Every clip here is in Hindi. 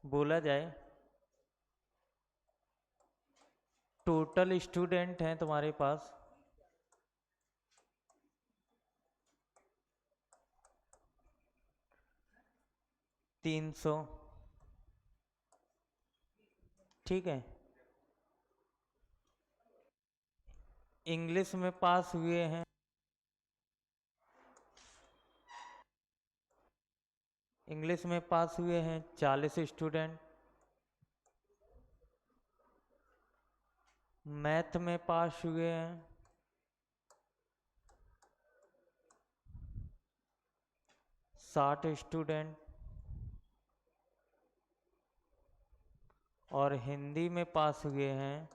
बोला जाए टोटल स्टूडेंट हैं तुम्हारे पास 300, ठीक है। इंग्लिश में पास हुए हैं, इंग्लिश में पास हुए हैं 40 स्टूडेंट, मैथ में पास हुए हैं 60 स्टूडेंट, और हिंदी में पास हुए हैं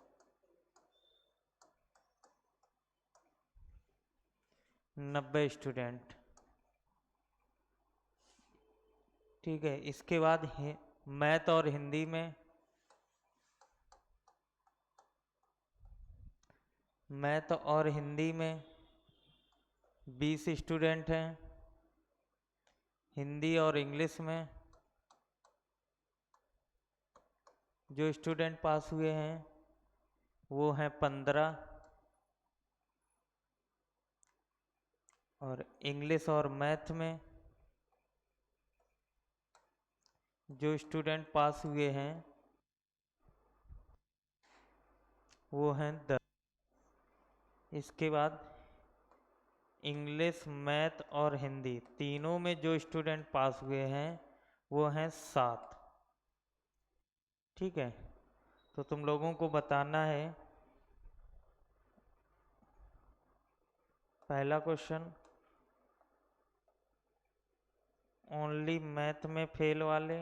90 स्टूडेंट, ठीक है। इसके बाद मैथ और हिंदी में, मैथ और हिंदी में 20 स्टूडेंट हैं, हिंदी और इंग्लिश में जो स्टूडेंट पास हुए हैं वो हैं 15, और इंग्लिश और मैथ में जो स्टूडेंट पास हुए हैं वो हैं 10। इसके बाद इंग्लिश, मैथ और हिंदी तीनों में जो स्टूडेंट पास हुए हैं वो हैं 7, ठीक है। तो तुम लोगों को बताना है पहला क्वेश्चन, ओनली मैथ में फेल वाले,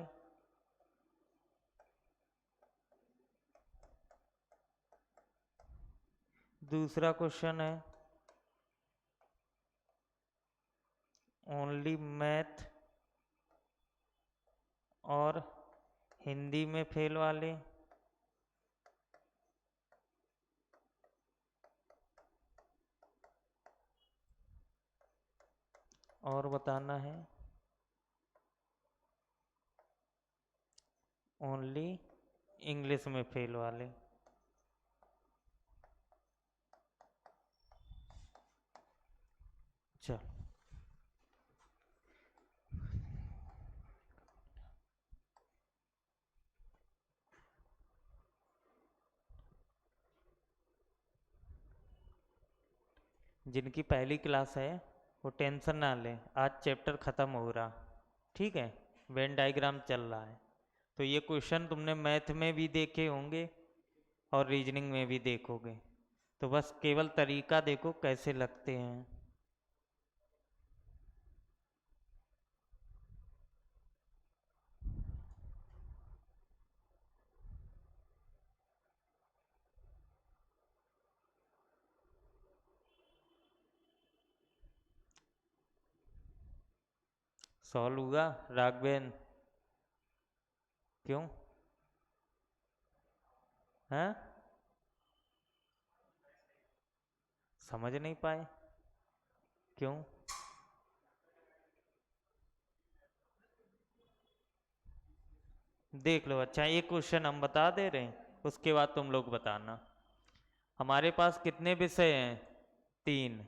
दूसरा क्वेश्चन है ओनली मैथ और हिंदी में फेल वाले, और बताना है ओनली इंग्लिश में फेल वाले। चल, जिनकी पहली क्लास है वो टेंशन ना लें, आज चैप्टर ख़त्म हो रहा, ठीक है। वेन डायग्राम चल रहा है, तो ये क्वेश्चन तुमने मैथ में भी देखे होंगे और रीजनिंग में भी देखोगे, तो बस केवल तरीका देखो कैसे लगते हैं। सॉल्व हुआ राघवेन? क्यों है, समझ नहीं पाए क्यों? देख लो, अच्छा एक क्वेश्चन हम बता दे रहे हैं, उसके बाद तुम लोग बताना। हमारे पास कितने विषय हैं? 3,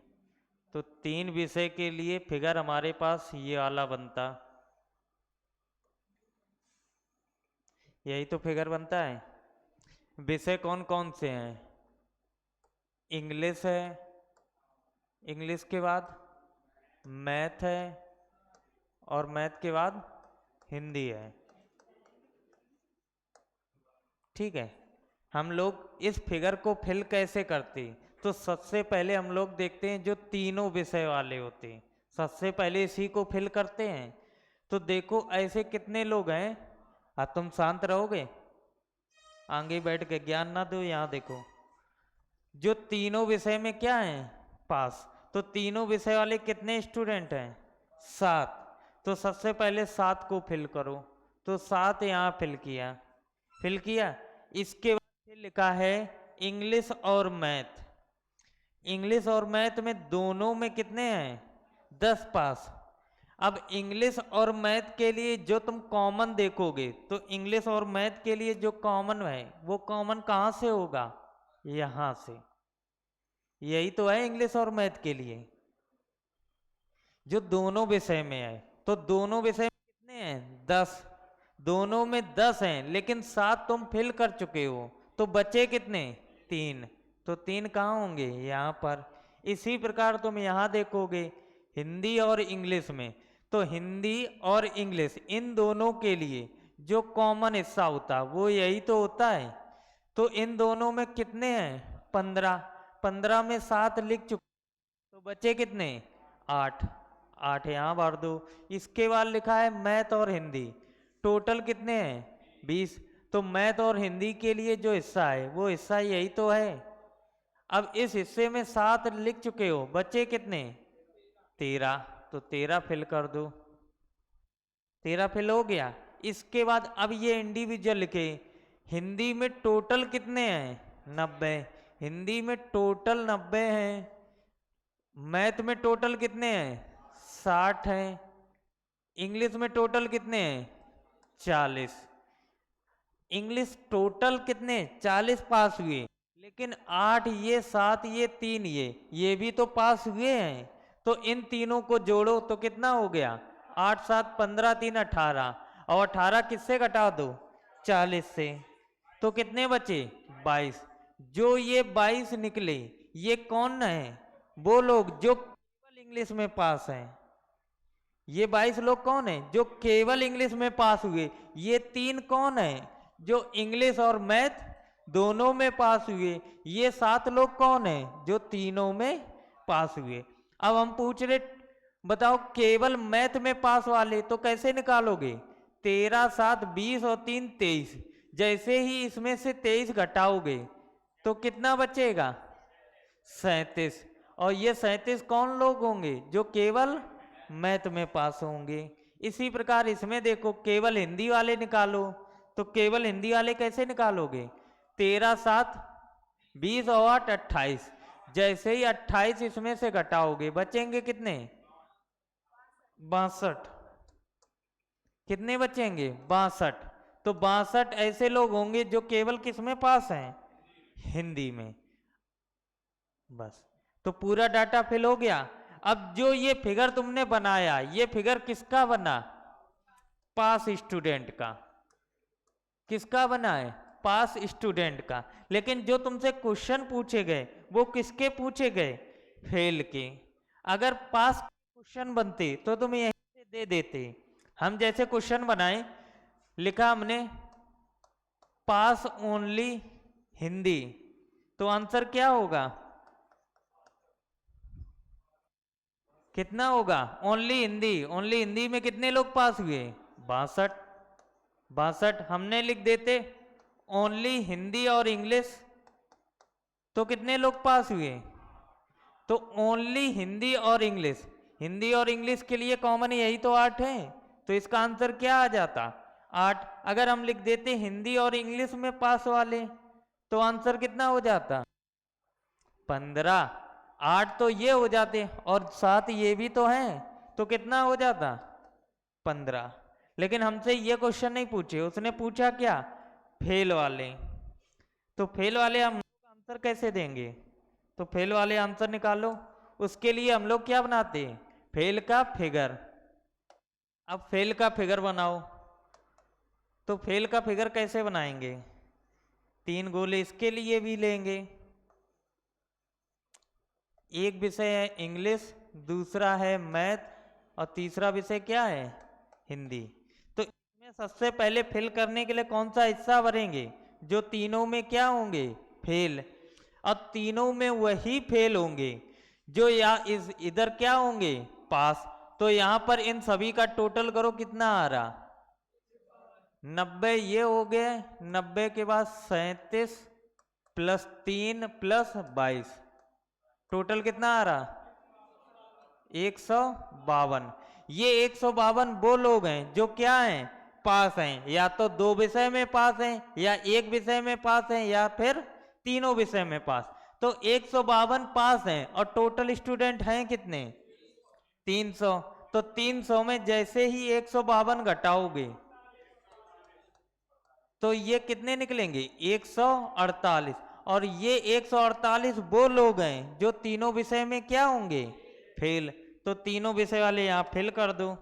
तो 3 विषय के लिए फिगर हमारे पास ये वाला बनता, यही तो फिगर बनता है। विषय कौन कौन से हैं? इंग्लिश है, इंग्लिश के बाद मैथ है, और मैथ के बाद हिंदी है, ठीक है। हम लोग इस फिगर को फिल कैसे करते? तो सबसे पहले हम लोग देखते हैं जो तीनों विषय वाले होते हैं, सबसे पहले इसी को फिल करते हैं। तो देखो ऐसे कितने लोग हैं, तुम शांत रहोगे, आगे बैठ के ज्ञान ना दो, यहाँ देखो जो तीनों विषय में क्या है पास, तो तीनों विषय वाले कितने स्टूडेंट हैं? 7। तो सबसे पहले 7 को फिल करो, तो 7 यहाँ फिल किया, फिल किया। इसके बाद फिर लिखा है इंग्लिश और मैथ, इंग्लिश और मैथ में दोनों में कितने हैं? 10 पास। अब इंग्लिश और मैथ के लिए जो तुम कॉमन देखोगे तो इंग्लिश और मैथ के लिए जो कॉमन है वो कॉमन कहाँ से होगा? यहाँ से। यही तो है इंग्लिश और मैथ के लिए जो दोनों विषय में है। तो दोनों विषय में कितने हैं? 10। दोनों में 10 हैं, लेकिन 7 तुम फिल कर चुके हो, तो बचे कितने? 3। तो 3 कहाँ होंगे? यहाँ पर। इसी प्रकार तुम यहाँ देखोगे हिंदी और इंग्लिश में, तो हिंदी और इंग्लिश इन दोनों के लिए जो कॉमन हिस्सा होता वो यही तो होता है। तो इन दोनों में कितने हैं? 15। 15 में 7 लिख चुके, तो बचे कितने? 8। 8 यहाँ भर दो। इसके बाद लिखा है मैथ और हिंदी, टोटल कितने हैं? 20। तो मैथ और हिंदी के लिए जो हिस्सा है वो हिस्सा यही तो है। अब इस हिस्से में 7 लिख चुके हो, बचे कितने? 13। तो 13 फिल कर दो। 13 फिल हो गया। इसके बाद अब ये इंडिविजुअल लिखे। हिंदी में टोटल कितने हैं? 90। हिंदी में टोटल 90 हैं। मैथ में टोटल कितने हैं? 60 हैं। इंग्लिश में टोटल कितने हैं? 40। इंग्लिश टोटल कितने? 40 पास हुए, लेकिन 8 ये 7 ये 3 ये भी तो पास हुए हैं। तो इन तीनों को जोड़ो तो कितना हो गया? 8 7 15 3 18, और 18 किससे घटा दो? 40 से। तो कितने बचे? 22। जो ये 22 निकले ये कौन है? वो लोग जो केवल इंग्लिश में पास हैं। ये 22 लोग कौन है? जो केवल इंग्लिश में पास हुए। ये 3 कौन है? जो इंग्लिश और मैथ दोनों में पास हुए। ये 7 लोग कौन है? जो तीनों में पास हुए। अब हम पूछ रहे, बताओ केवल मैथ में पास वाले तो कैसे निकालोगे? 13 7 20 और 3 23। जैसे ही इसमें से 23 घटाओगे तो कितना बचेगा? 37। और ये 37 कौन लोग होंगे? जो केवल मैथ में पास होंगे। इसी प्रकार इसमें देखो, केवल हिंदी वाले निकालो, तो केवल हिंदी वाले कैसे निकालोगे? 13 7 20 और 8 28। जैसे ही 28 इसमें से घटाओगे बचेंगे कितने? 62। कितने बचेंगे? 62। तो 62 ऐसे लोग होंगे जो केवल किस में पास हैं? हिंदी में। बस, तो पूरा डाटा फिल हो गया। अब जो ये फिगर तुमने बनाया, ये फिगर किसका बना? पास स्टूडेंट का। किसका बना है? पास स्टूडेंट का। लेकिन जो तुमसे क्वेश्चन पूछे गए वो किसके पूछे गए? फेल के। अगर पास क्वेश्चन बनते तो तुम यहीं से दे देते। हम जैसे क्वेश्चन बनाए, लिखा हमने पास ओनली हिंदी, तो आंसर क्या होगा? कितना होगा? ओनली हिंदी। ओनली हिंदी में कितने लोग पास हुए? 62। 62 हमने लिख देते ओनली हिंदी और इंग्लिश, तो कितने लोग पास हुए? तो ओनली हिंदी और इंग्लिश, हिंदी और इंग्लिश के लिए कॉमन यही तो 8 है। तो इसका आंसर क्या आ जाता? 8। अगर हम लिख देते हिंदी और इंग्लिश में पास वाले, तो आंसर कितना हो जाता? 15। 8 तो ये हो जाते और 7 ये भी तो हैं, तो कितना हो जाता? 15। लेकिन हमसे ये क्वेश्चन नहीं पूछे, उसने पूछा क्या? फेल वाले। तो फेल वाले हम आंसर कैसे देंगे? तो फेल वाले आंसर निकालो। उसके लिए हम लोग क्या बनाते हैं? फेल का फिगर। अब फेल का फिगर बनाओ। तो फेल का फिगर कैसे बनाएंगे? 3 गोले इसके लिए भी लेंगे। एक विषय है इंग्लिश, दूसरा है मैथ, और तीसरा विषय क्या है? हिंदी। तो इसमें सबसे पहले फिल करने के लिए कौन सा हिस्सा भरेंगे? जो तीनों में क्या होंगे? फेल। और तीनों में वही फेल होंगे जो या इधर क्या होंगे? पास। तो यहां पर इन सभी का टोटल करो, कितना आ रहा? 90 ये हो गए। 90 के बाद 37 प्लस 3 प्लस 22, टोटल कितना आ रहा? 152। ये 152 वो लोग हैं जो क्या हैं? पास हैं। या तो 2 विषय में पास हैं, या 1 विषय में पास हैं, या फिर तीनों विषय में पास। तो 152 पास हैं, और टोटल स्टूडेंट हैं कितने? 300। तो 300 में जैसे ही 152 घटाओगे तो ये कितने निकलेंगे? 148। और ये 148 वो लोग हैं जो तीनों विषय में क्या होंगे? फेल। तो तीनों विषय वाले यहां फेल कर दो।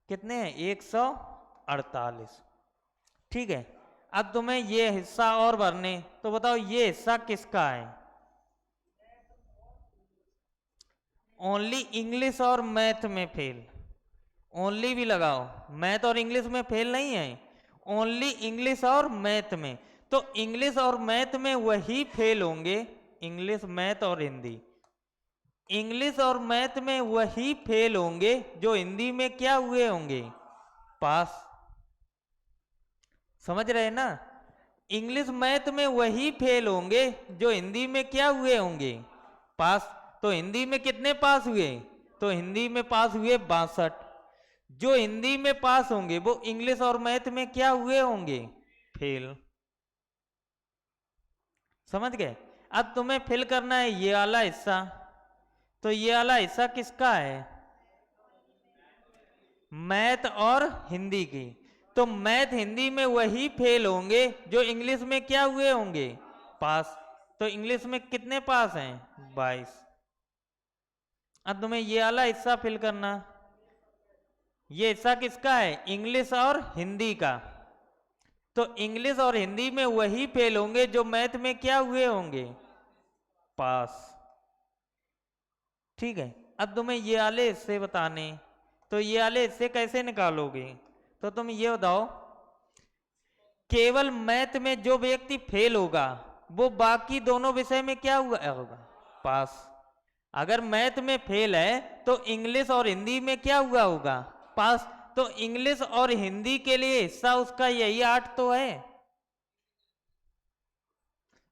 कितने हैं? 148। ठीक है, अब तुम्हें ये हिस्सा और भरने, तो बताओ ये हिस्सा किसका है? ओनली इंग्लिश और मैथ में फेल। ओनली भी लगाओ, मैथ और इंग्लिश में फेल नहीं है, ओनली इंग्लिश और मैथ में। तो इंग्लिश और मैथ में वही फेल होंगे, इंग्लिश मैथ और हिंदी, इंग्लिश और मैथ में वही फेल होंगे जो हिंदी में क्या हुए होंगे? पास। समझ रहे ना? इंग्लिश मैथ में वही फेल होंगे जो हिंदी में क्या हुए होंगे? पास। तो हिंदी में कितने पास हुए? तो हिंदी में पास हुए 62। जो हिंदी में पास होंगे वो इंग्लिश और मैथ में क्या हुए होंगे? फेल। समझ गए? अब तुम्हें फिल करना है ये वाला हिस्सा। तो ये वाला हिस्सा किसका है? मैथ और हिंदी की। तो मैथ हिंदी में वही फेल होंगे जो इंग्लिश में क्या हुए होंगे? पास। तो इंग्लिश में कितने पास हैं? 22। अब तुम्हें ये वाला हिस्सा फिल करना। ये हिस्सा किसका है? इंग्लिश और हिंदी का। तो इंग्लिश और हिंदी में वही फेल होंगे जो मैथ में क्या हुए होंगे? पास। ठीक है, अब तुम्हें ये वाले हिस्से बताने, तो ये वाले हिस्से कैसे निकालोगे? तो तुम ये बताओ, केवल मैथ में जो व्यक्ति फेल होगा वो बाकी दोनों विषय में क्या हुआ होगा? पास। अगर मैथ में फेल है तो इंग्लिश और हिंदी में क्या हुआ होगा? पास। तो इंग्लिश और हिंदी के लिए हिस्सा उसका यही 8 तो है।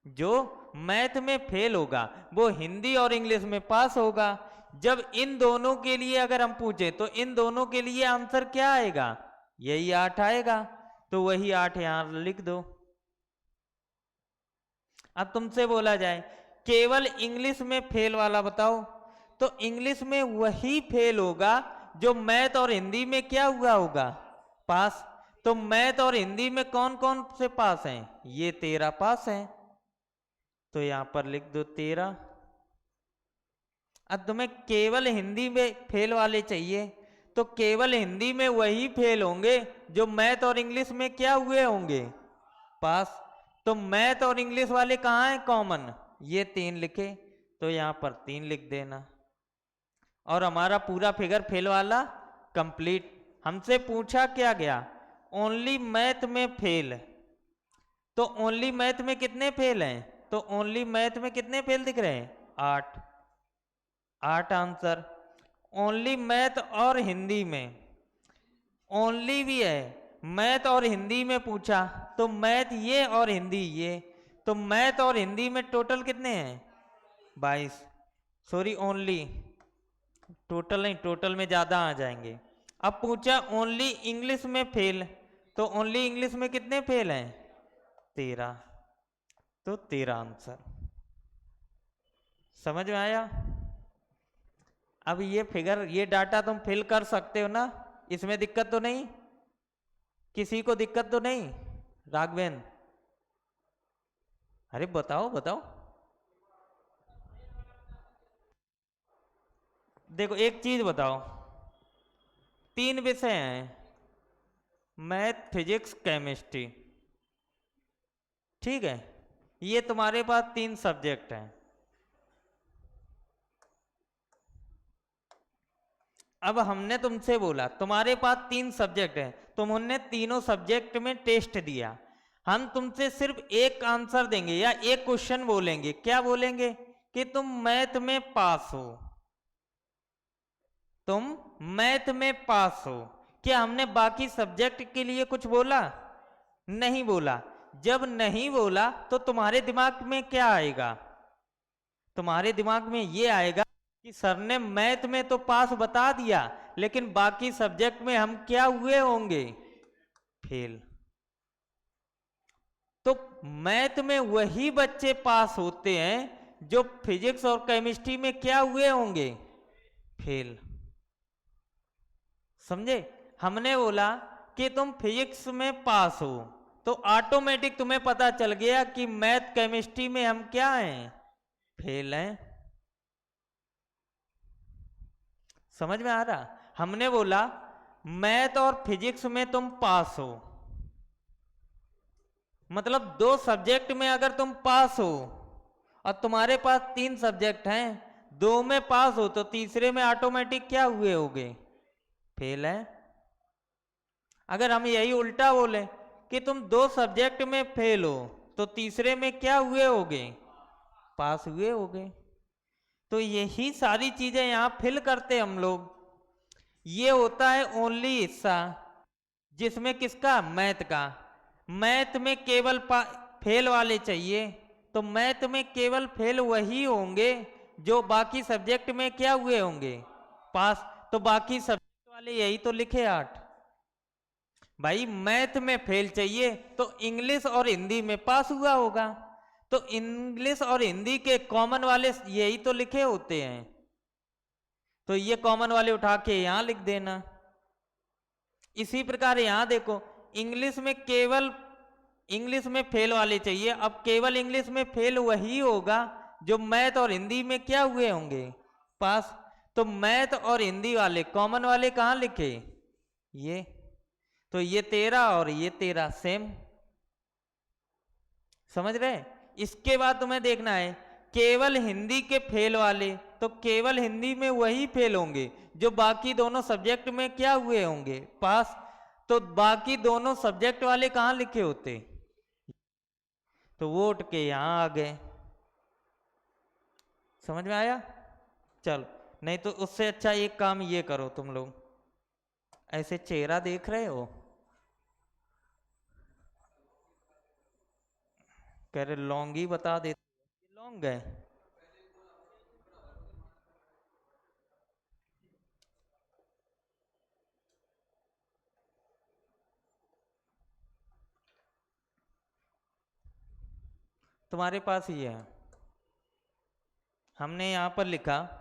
जो मैथ में फेल होगा वो हिंदी और इंग्लिश में पास होगा। जब इन दोनों के लिए अगर हम पूछे तो इन दोनों के लिए आंसर क्या आएगा? यही 8 आएगा। तो वही 8 यहां लिख दो। अब तुमसे बोला जाए केवल इंग्लिश में फेल वाला बताओ, तो इंग्लिश में वही फेल होगा जो मैथ और हिंदी में क्या हुआ होगा? पास। तो मैथ और हिंदी में कौन कौन से पास हैं? ये 13 पास हैं। तो यहां पर लिख दो 13। अब तुम्हें केवल हिंदी में फेल वाले चाहिए, तो केवल हिंदी में वही फेल होंगे जो मैथ और इंग्लिश में क्या हुए होंगे? पास। तो मैथ और इंग्लिश वाले कहाँ हैं कॉमन? ये 3 लिखे, तो यहां पर 3 लिख देना। और हमारा पूरा फिगर फेल वाला कंप्लीट। हमसे पूछा क्या गया? ओनली मैथ में फेल। तो ओनली मैथ में कितने फेल हैं? तो ओनली मैथ में कितने फेल दिख रहे हैं? 8। 8 आंसर। ओनली मैथ और हिंदी में, ओनली भी है, मैथ और हिंदी में पूछा तो मैथ ये और हिंदी ये, तो मैथ और हिंदी में टोटल कितने हैं? 22। सॉरी ओनली, टोटल नहीं, टोटल में ज्यादा आ जाएंगे। अब पूछा ओनली इंग्लिश में फेल, तो ओनली इंग्लिश में कितने फेल हैं? 13। तो 13 आंसर। समझ में आया? अब ये फिगर, ये डाटा तुम फिल कर सकते हो ना? इसमें दिक्कत तो नहीं? किसी को दिक्कत तो नहीं? राघवेंद्र, अरे बताओ बताओ। देखो एक चीज बताओ, 3 विषय हैं, मैथ फिजिक्स केमिस्ट्री, ठीक है? ये तुम्हारे पास 3 सब्जेक्ट हैं। अब हमने तुमसे बोला तुम्हारे पास 3 सब्जेक्ट हैं, तुमने तीनों सब्जेक्ट में टेस्ट दिया, हम तुमसे सिर्फ एक आंसर देंगे या एक क्वेश्चन बोलेंगे। क्या बोलेंगे? कि तुम मैथ में पास हो, तुम मैथ में पास हो। क्या हमने बाकी सब्जेक्ट के लिए कुछ बोला? नहीं बोला। जब नहीं बोला तो तुम्हारे दिमाग में क्या आएगा? तुम्हारे दिमाग में ये आएगा कि सर ने मैथ में तो पास बता दिया, लेकिन बाकी सब्जेक्ट में हम क्या हुए होंगे? फेल। तो मैथ में वही बच्चे पास होते हैं जो फिजिक्स और केमिस्ट्री में क्या हुए होंगे, फेल। समझे? हमने बोला कि तुम फिजिक्स में पास हो तो ऑटोमेटिक तुम्हें पता चल गया कि मैथ केमिस्ट्री में हम क्या हैं, फेल हैं। समझ में आ रहा? हमने बोला मैथ और फिजिक्स में तुम पास हो, मतलब 2 सब्जेक्ट में अगर तुम पास हो और तुम्हारे पास 3 सब्जेक्ट हैं, 2 में पास हो तो तीसरे में ऑटोमेटिक क्या हुए होगे, फेल है। अगर हम यही उल्टा बोले कि तुम 2 सब्जेक्ट में फेल हो तो तीसरे में क्या हुए होगे, पास हुए होगे। तो यही सारी चीजें यहां फिल करते हम लोग। ये होता है ओनली हिस्सा जिसमें किसका, मैथ का। मैथ में केवल फेल वाले चाहिए, तो मैथ में केवल फेल वही होंगे जो बाकी सब्जेक्ट में क्या हुए होंगे, पास। तो बाकी सब्जेक्ट वाले यही तो लिखे 8। भाई मैथ में फेल चाहिए तो इंग्लिश और हिंदी में पास हुआ होगा, तो इंग्लिश और हिंदी के कॉमन वाले यही तो लिखे होते हैं, तो ये कॉमन वाले उठा के यहां लिख देना। इसी प्रकार यहां देखो, इंग्लिश में केवल इंग्लिश में फेल वाले चाहिए, अब केवल इंग्लिश में फेल वही होगा जो मैथ और हिंदी में क्या हुए होंगे, पास। तो मैथ और हिंदी वाले कॉमन वाले कहां लिखे, ये। तो ये 13 और ये 13 सेम। समझ रहे? इसके बाद तुम्हें देखना है केवल हिंदी के फेल वाले, तो केवल हिंदी में वही फेल होंगे जो बाकी दोनों सब्जेक्ट में क्या हुए होंगे, पास। तो बाकी दोनों सब्जेक्ट वाले कहां लिखे होते, तो वो उठ के यहां आ गए। समझ में आया? चल, नहीं तो उससे अच्छा एक काम ये करो, तुम लोग ऐसे चेहरा देख रहे हो, कह रहे लौंग ही बता देते, लौंग है। तुम्हारे पास ही है, हमने यहां पर लिखा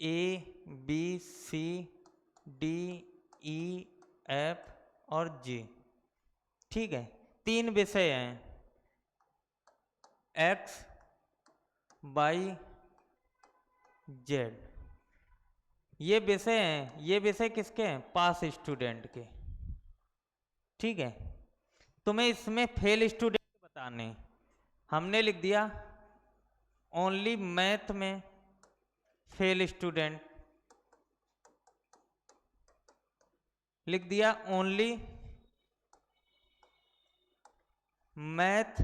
ABCDEF और G। ठीक है, 3 विषय हैं, X Y Z। ये विषय हैं, ये विषय किसके हैं, पास स्टूडेंट के। ठीक है, तुम्हें इसमें फेल स्टूडेंट बताने, हमने लिख दिया ओनली मैथ में फेल स्टूडेंट, लिख दिया ओनली मैथ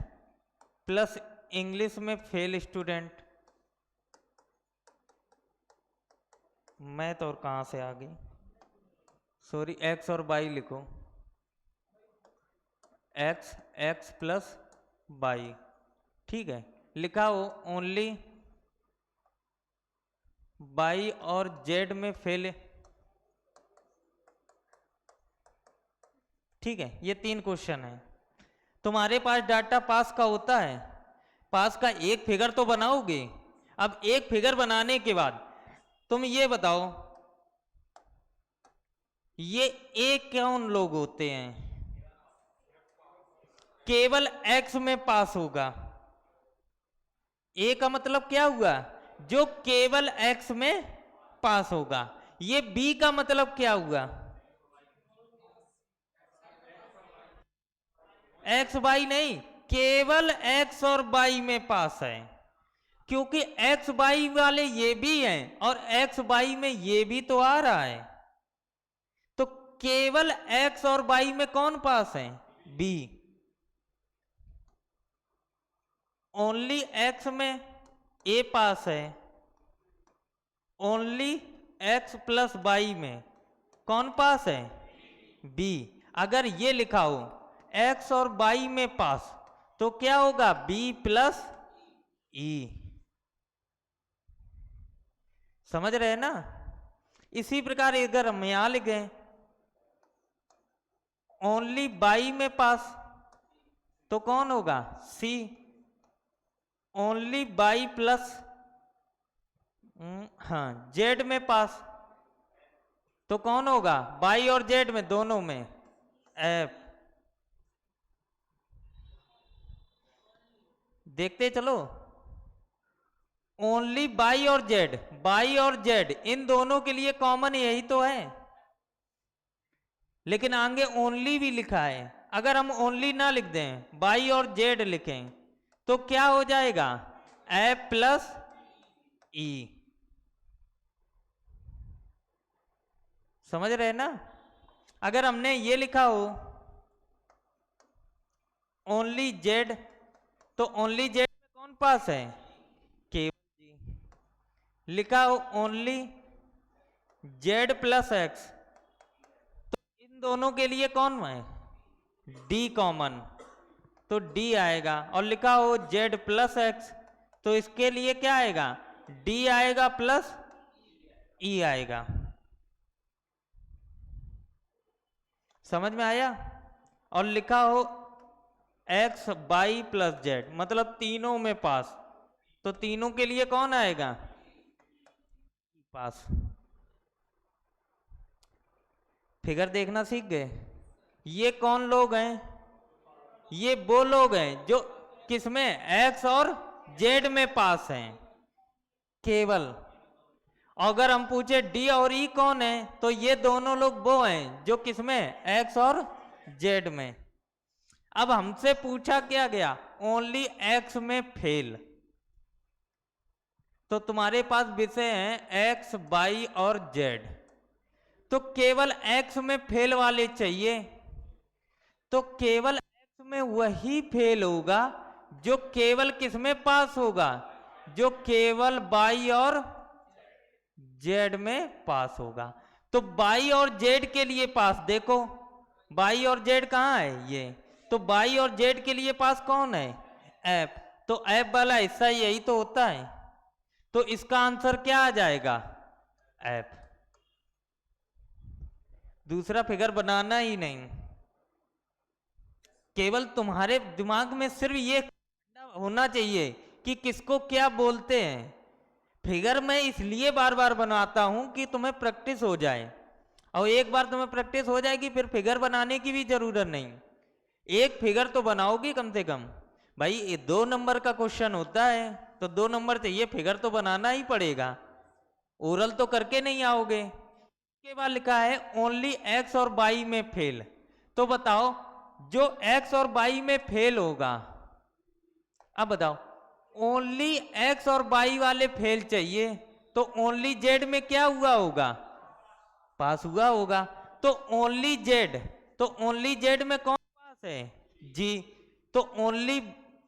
प्लस इंग्लिश में फेल स्टूडेंट। मैथ और कहां से आ गई, सॉरी, एक्स और वाई लिखो, एक्स प्लस वाई। ठीक है, लिखा हो ओनली वाई और जेड में फेल। ठीक है, ये 3 क्वेश्चन है। तुम्हारे पास डाटा पास का होता है, पास का एक फिगर तो बनाओगे। अब एक फिगर बनाने के बाद तुम ये बताओ ये एक कौन लोग होते हैं, केवल एक्स में पास होगा। ए का मतलब क्या हुआ, जो केवल एक्स में पास होगा। ये बी का मतलब क्या हुआ, एक्स वाई नहीं, केवल एक्स और वाई में पास है, क्योंकि एक्स वाई वाले ये भी हैं और एक्स वाई में ये भी तो आ रहा है। तो केवल एक्स और वाई में कौन पास है, बी। ओनली एक्स में ए पास है, ओनली एक्स प्लस वाई में कौन पास है, बी। अगर ये लिखा हो एक्स और वाई में पास तो क्या होगा, बी प्लस ई। समझ रहे ना? इसी प्रकार अगर हम यहां लिखे ओनली वाई में पास तो कौन होगा, सी। ओनली बाई प्लस हाँ जेड में पास, तो कौन होगा? बाई और जेड में, दोनों में एफ। देखते चलो, ओनली बाई और जेड, बाई और जेड इन दोनों के लिए कॉमन यही तो है, लेकिन आगे ओनली भी लिखा है। अगर हम ओनली ना लिख दें, बाई और जेड लिखें, तो क्या हो जाएगा? एफ प्लस ई। समझ रहे ना? अगर हमने ये लिखा हो ओनली जेड, तो ओनली जेड में कौन पास है? केवल जी। लिखा हो ओनली जेड प्लस एक्स, तो इन दोनों के लिए कौन है? डी कॉमन, तो डी आएगा। और लिखा हो जेड प्लस एक्स, तो इसके लिए क्या आएगा? डी आएगा प्लस ई आएगा। समझ में आया? और लिखा हो एक्स बाई प्लस जेड, मतलब तीनों में पास, तो तीनों के लिए कौन आएगा? पास। फिगर देखना सीख गए? ये कौन लोग हैं? ये वो लोग हैं जो किसमें? एक्स और जेड में पास हैं केवल। अगर हम पूछे डी और ई कौन है, तो ये दोनों लोग वो हैं जो किसमें? एक्स और जेड में। अब हमसे पूछा क्या गया? ओनली एक्स में फेल, तो तुम्हारे पास विषय हैं एक्स वाई और जेड, तो केवल एक्स में फेल वाले चाहिए। तो केवल एक्स में वही फेल होगा जो केवल किसमें पास होगा? जो केवल वाई और जेड में पास होगा। तो वाई और जेड के लिए पास देखो, वाई और जेड कहाँ है? ये तो वाई और जेड के लिए पास कौन है? एफ। तो एफ वाला हिस्सा यही तो होता है, तो इसका आंसर क्या आ जाएगा? एफ। दूसरा फिगर बनाना ही नहीं, केवल तुम्हारे दिमाग में सिर्फ ये होना चाहिए कि किसको क्या बोलते हैं। फिगर मैं इसलिए बार बार बनाता हूं कि तुम्हें प्रैक्टिस हो जाए, और एक बार तुम्हें प्रैक्टिस हो जाएगी फिर फिगर बनाने की भी जरूरत नहीं। एक फिगर तो बनाओगी कम से कम। भाई ये 2 नंबर का क्वेश्चन होता है, तो 2 नंबर चाहिए, फिगर तो बनाना ही पड़ेगा, ओरल तो करके नहीं आओगे। इसके बाद लिखा है ओनली एक्स और वाई में फेल, तो बताओ जो एक्स और वाई में फेल होगा, अब बताओ ओनली एक्स और वाई वाले फेल चाहिए, तो ओनली जेड में क्या हुआ होगा? पास हुआ होगा। तो ओनली जेड, तो ओनली जेड में कौन पास है? जी। तो ओनली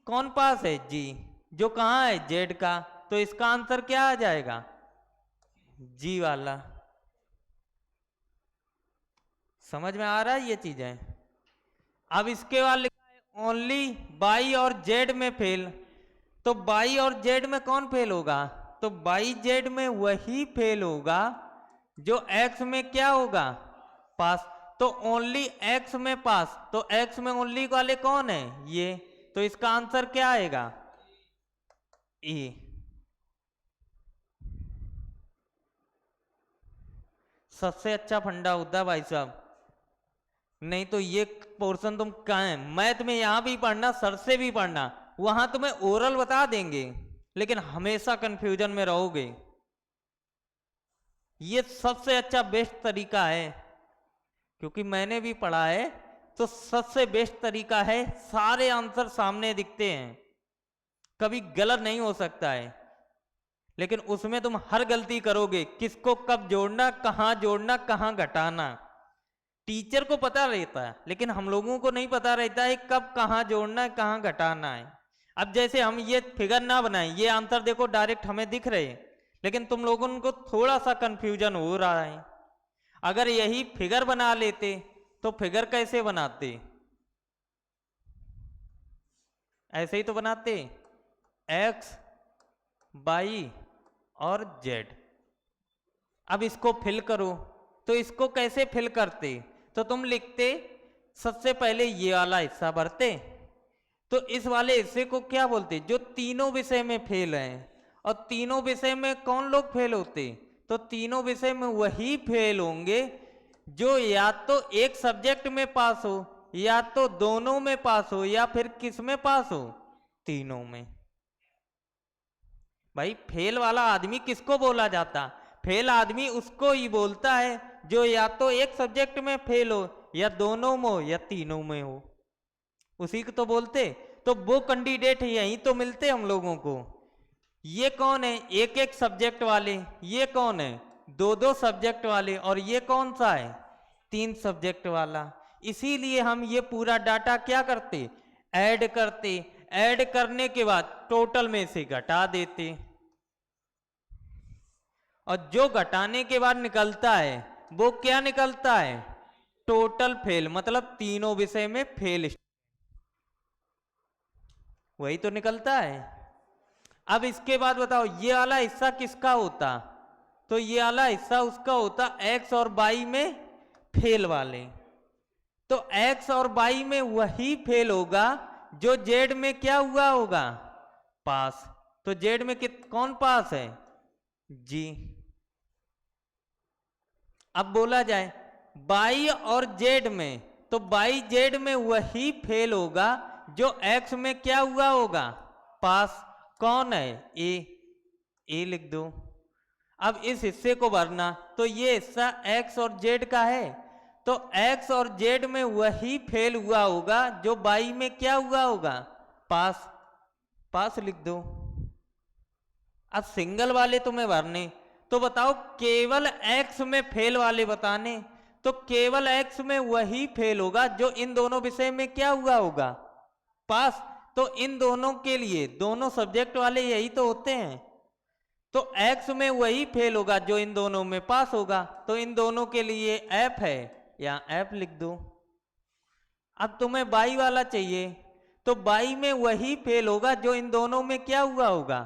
कौन पास है? जी, जो कहां है? जेड का, तो इसका आंसर क्या आ जाएगा? जी वाला। समझ में आ रहा है ये चीजें? अब इसके बाद लिखा है ओनली बाई और जेड में फेल, तो बाई और जेड में कौन फेल होगा? तो बाई जेड में वही फेल होगा जो एक्स में क्या होगा? पास। तो ओनली एक्स में पास, तो एक्स में ओनली वाले कौन है? ये, तो इसका आंसर क्या आएगा? ई। सबसे अच्छा फंडा होता है भाई साहब, नहीं तो ये पोर्शन तुम कहाँ है मैथ में, यहां भी पढ़ना, सर से भी पढ़ना, वहां तुम्हें ओरल बता देंगे, लेकिन हमेशा कंफ्यूजन में रहोगे। ये सबसे अच्छा बेस्ट तरीका है, क्योंकि मैंने भी पढ़ा है, तो सबसे बेस्ट तरीका है, सारे आंसर सामने दिखते हैं, कभी गलत नहीं हो सकता है। लेकिन उसमें तुम हर गलती करोगे, किसको कब जोड़ना, कहां घटाना। टीचर को पता रहता है, लेकिन हम लोगों को नहीं पता रहता है कब कहां जोड़ना है, कहां घटाना है। अब जैसे हम ये फिगर ना बनाएं, ये आंसर देखो डायरेक्ट हमें दिख रहे हैं, लेकिन तुम लोगों को थोड़ा सा कंफ्यूजन हो रहा है। अगर यही फिगर बना लेते तो फिगर कैसे बनाते? ऐसे ही तो बनाते, एक्स वाई और जेड। अब इसको फिल करो, तो इसको कैसे फिल करते? तो तुम लिखते सबसे पहले ये वाला हिस्सा भरते, तो इस वाले हिस्से को क्या बोलते, जो तीनों विषय में फेल हैं। और तीनों विषय में कौन लोग फेल होते, तो तीनों विषय में वही फेल होंगे जो या तो एक सब्जेक्ट में पास हो, या तो दोनों में पास हो, या फिर किस में पास हो, तीनों में। भाई फेल वाला आदमी किसको बोला जाता, फेल आदमी उसको ही बोलता है जो या तो एक सब्जेक्ट में फेल हो, या दोनों में हो, या तीनों में हो, उसी को तो बोलते। तो वो कैंडिडेट यहीं तो मिलते हम लोगों को। ये कौन है, एक एक सब्जेक्ट वाले, ये कौन है, दो दो सब्जेक्ट वाले, और ये कौन सा है, तीन सब्जेक्ट वाला। इसीलिए हम ये पूरा डाटा क्या करते, ऐड करते, ऐड करने के बाद टोटल में से घटा देते, और जो घटाने के बाद निकलता है वो क्या निकलता है, टोटल फेल, मतलब तीनों विषय में फेल, वही तो निकलता है। अब इसके बाद बताओ ये वाला हिस्सा किसका होता, तो ये वाला हिस्सा उसका होता एक्स और वाई में फेल वाले। तो एक्स और वाई में वही फेल होगा जो जेड में क्या हुआ होगा, पास। तो जेड में कौन पास है, जी। अब बोला जाए बाई और जेड में, तो बाई जेड में वही फेल होगा जो एक्स में क्या हुआ होगा, पास। कौन है, ए लिख दो। अब इस हिस्से को भरना, तो ये हिस्सा एक्स और जेड का है, तो एक्स और जेड में वही फेल हुआ होगा जो बाई में क्या हुआ होगा, पास, पास लिख दो। अब सिंगल वाले तुम्हें भरने, तो बताओ केवल एक्स में फेल वाले बताने, तो केवल एक्स में वही फेल होगा जो इन दोनों विषय में क्या हुआ होगा, पास। तो इन दोनों के लिए, दोनों सब्जेक्ट वाले यही तो होते हैं, तो एक्स में वही फेल होगा जो इन दोनों में पास होगा, तो इन दोनों के लिए एफ है, या एफ लिख दो। अब तुम्हें बाई वाला चाहिए, तो बाई में वही फेल होगा जो इन दोनों में क्या हुआ होगा,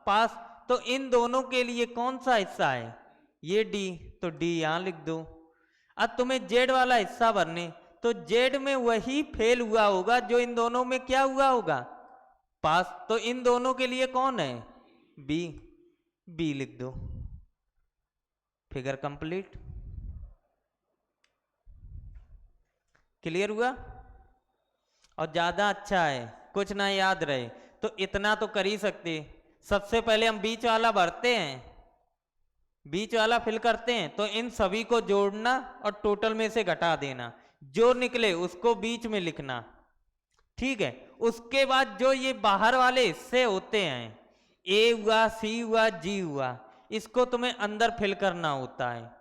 पास। तो इन दोनों के लिए कौन सा हिस्सा है, ये डी, तो डी यहां लिख दो। अब तुम्हें जेड वाला हिस्सा भरने, तो जेड में वही फेल हुआ होगा जो इन दोनों में क्या हुआ होगा, पास। तो इन दोनों के लिए कौन है, बी, बी लिख दो। फिगर कंप्लीट, क्लियर हुआ। और ज्यादा अच्छा है कुछ ना याद रहे तो इतना तो कर ही सकते। सबसे पहले हम बीच वाला भरते हैं, बीच वाला फिल करते हैं, तो इन सभी को जोड़ना और टोटल में से घटा देना, जो निकले उसको बीच में लिखना, ठीक है। उसके बाद जो ये बाहर वाले हिस्से होते हैं, ए हुआ, सी हुआ, जी हुआ, इसको तुम्हें अंदर फिल करना होता है,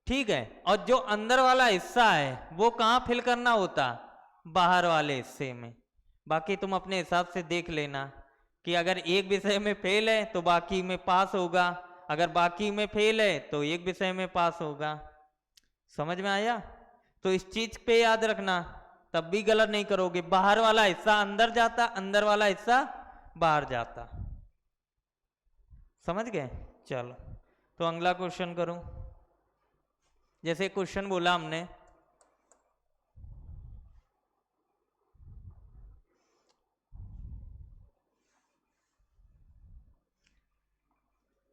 ठीक है। और जो अंदर वाला हिस्सा है वो कहाँ फिल करना होता, बाहर वाले हिस्से में। बाकी तुम अपने हिसाब से देख लेना कि अगर एक विषय में फेल है तो बाकी में पास होगा, अगर बाकी में फेल है तो एक विषय में पास होगा। समझ में आया। तो इस चीज पे याद रखना, तब भी गलत नहीं करोगे। बाहर वाला हिस्सा अंदर जाता, अंदर वाला हिस्सा बाहर जाता। समझ गए। चलो तो अगला क्वेश्चन करूं। जैसे क्वेश्चन बोला हमने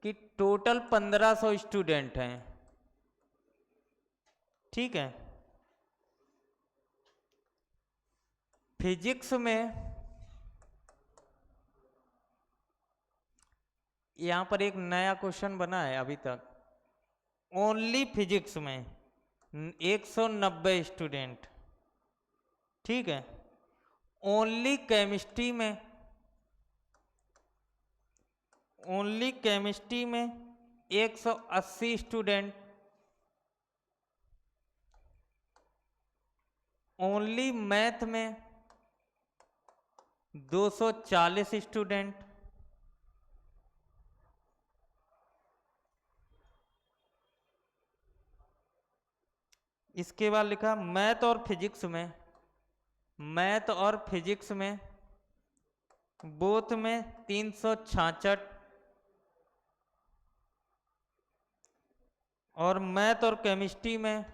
कि टोटल 1500 स्टूडेंट हैं, ठीक है। फिजिक्स में यहां पर एक नया क्वेश्चन बना है अभी तक, ओनली फिजिक्स में 190 स्टूडेंट, ठीक है। ओनली केमिस्ट्री में, ओनली केमिस्ट्री में 180 स्टूडेंट, ओनली मैथ में 240 स्टूडेंट, इसके बाद लिखा मैथ और फिजिक्स में, मैथ और फिजिक्स में बोथ में 366, और मैथ और केमिस्ट्री में,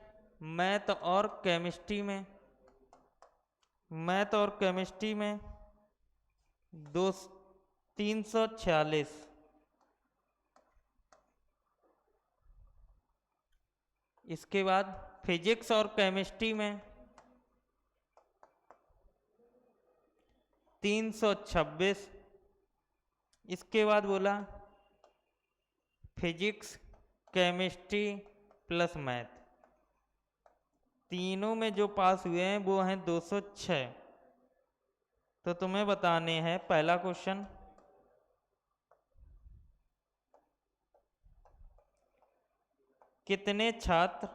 मैथ और केमिस्ट्री में मैथ और केमिस्ट्री में 346। इसके बाद फिजिक्स और केमिस्ट्री में 326। इसके बाद बोला फिजिक्स, केमिस्ट्री प्लस मैथ, तीनों में जो पास हुए हैं वो हैं 206। तो तुम्हें बताने हैं पहला क्वेश्चन, कितने छात्र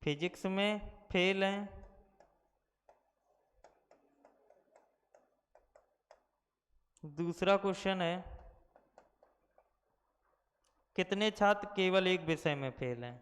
फिजिक्स में फेल हैं? दूसरा क्वेश्चन है, कितने छात्र केवल एक विषय में फेल हैं?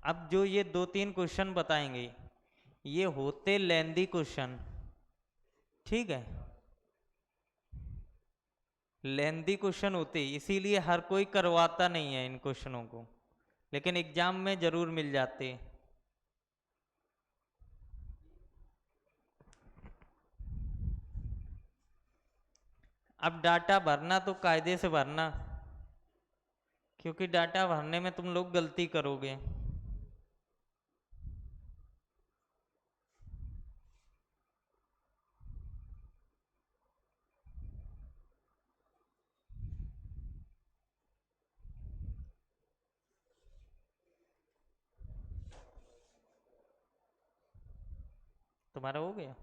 अब जो ये 2-3 क्वेश्चन बताएंगे ये होते लेंदी क्वेश्चन, ठीक है, लेंदी क्वेश्चन होते, इसीलिए हर कोई करवाता नहीं है इन क्वेश्चनों को, लेकिन एग्जाम में जरूर मिल जाते। अब डाटा भरना तो कायदे से भरना, क्योंकि डाटा भरने में तुम लोग गलती करोगे। तुम्हारा हो गया